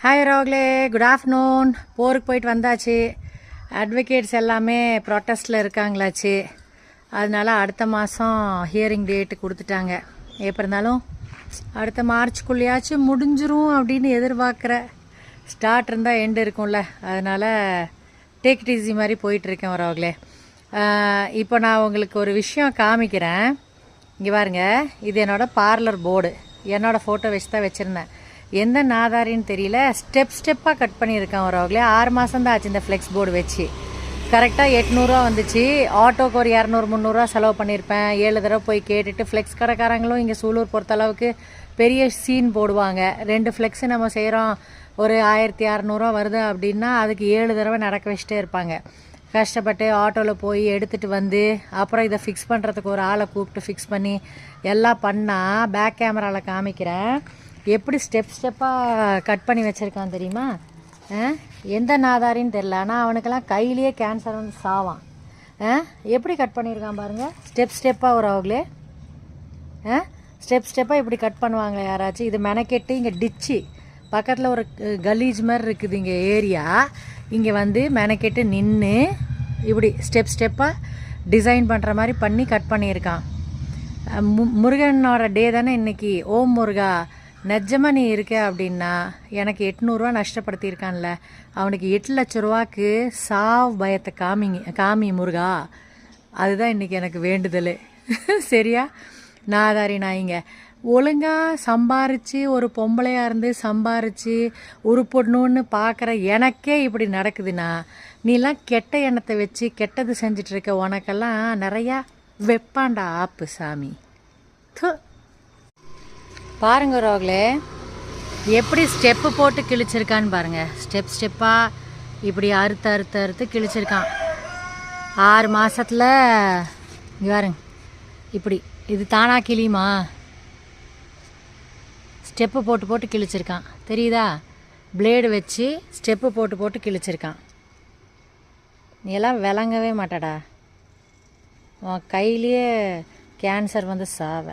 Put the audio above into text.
Hi ரோக்லே, good afternoon. போருக்கு போயிட்டு வந்தாச்சு. அட்வொகேட்ஸ் எல்லாமே ப்ரொட்டஸ்ட்டில் இருக்காங்களாச்சு. அதனால அடுத்த மாதம் ஹியரிங் டேட்டு கொடுத்துட்டாங்க. எப்போ இருந்தாலும் அடுத்த மார்ச்சுக்குள்ளேயாச்சும் முடிஞ்சிரும் அப்படின்னு எதிர்பார்க்குற. ஸ்டார்ட் இருந்தால் எண்டு இருக்கும்ல, அதனால் டேக் இட் ஈஸி மாதிரி போயிட்டுருக்கேன் ரோக்லே. இப்போ நான் உங்களுக்கு ஒரு விஷயம் காமிக்கிறேன். இங்கே பாருங்க, இது என்னோடய பார்லர் போர்டு. என்னோடய ஃபோட்டோ வச்சு தான் வச்சுருந்தேன். எந்த நாதாரின்னு தெரியல, ஸ்டெப்பாக கட் பண்ணியிருக்கேன் வரவங்களே. 6 மாதம் தான் ஆச்சு இந்த ஃப்ளெக்ஸ் போர்டு வச்சு. கரெக்டாக 800 வந்துச்சு. ஆட்டோக்கு ஒரு 200-300 செலவு பண்ணியிருப்பேன். 7 தடவை போய் கேட்டுட்டு, ஃப்ளெக்ஸ் கடைக்காரங்களும் இங்கே சூலூர் பொறுத்த அளவுக்கு பெரிய சீன் போடுவாங்க. 2 ஃப்ளெக்ஸு நம்ம செய்கிறோம், ஒரு 1600 வருது அப்படின்னா அதுக்கு 7 தடவை நடக்க வச்சுட்டே இருப்பாங்க. கஷ்டப்பட்டு ஆட்டோவில் போய் எடுத்துகிட்டு வந்து அப்புறம் இதை ஃபிக்ஸ் பண்ணுறதுக்கு ஒரு ஆளை கூப்பிட்டு ஃபிக்ஸ் பண்ணி எல்லாம் பண்ணால் பேக் கேமராவில் காமிக்கிறேன். எப்படி ஸ்டெப்பாக கட் பண்ணி வச்சுருக்கான் தெரியுமா? எந்த நாதாரின்னு தெரில, ஆனால் அவனுக்கெல்லாம் கையிலேயே கேன்சர் வந்து சாவான். எப்படி கட் பண்ணியிருக்கான் பாருங்கள். ஸ்டெப்பாக ஒரு அவங்களே ஸ்டெப்பாக இப்படி கட் பண்ணுவாங்க யாராச்சும். இது மெனக்கெட்டு இங்கே டிச்சு பக்கத்தில் ஒரு கலீஜ் மாதிரி இருக்குது இங்கே ஏரியா. இங்கே வந்து மெனக்கெட்டு நின்று இப்படி ஸ்டெப்பாக டிசைன் பண்ணுற மாதிரி பண்ணி கட் பண்ணியிருக்கான். முருகனோட டே தானே இன்றைக்கி. ஓம் முருகா, நிஜமாக நீ இருக்க அப்படின்னா எனக்கு 800 நஷ்டப்படுத்தியிருக்கான்ல, அவனுக்கு 8 லட்ச ரூபாய்க்கு சாவ் பயத்தை காமி முருகா. அதுதான் இன்றைக்கி எனக்கு வேண்டுதல். சரியா? நாதாரி நாய்ங்க ஒழுங்காக சம்பாரித்து ஒரு பொம்பளையாக இருந்து சம்பாரித்து உருப்படணுன்னு பார்க்குற எனக்கே இப்படி நடக்குதுன்னா, நீலாம் கெட்ட எண்ணத்தை வச்சு கெட்டது செஞ்சிட்ருக்க. உனக்கெல்லாம் நிறையா வெப்பாண்டா ஆப்பு சாமி. பாருங்க ரோக்லே, எப்படி ஸ்டெப்பு போட்டு கிழிச்சிருக்கான்னு பாருங்கள். ஸ்டெப்பாக இப்படி அறுத்து கிழிச்சிருக்கான். 6 மாதத்தில் இங்கே பாருங்க. இப்படி இது தானா கிளியுமா? ஸ்டெப்பு போட்டு கிழிச்சிருக்கான். தெரியுதா? பிளேடு வச்சு ஸ்டெப்பு போட்டு கிழிச்சிருக்கான். நீ எல்லாம் விளங்கவே மாட்டடா. உன் கையிலேயே கேன்சர் வந்து சாவ.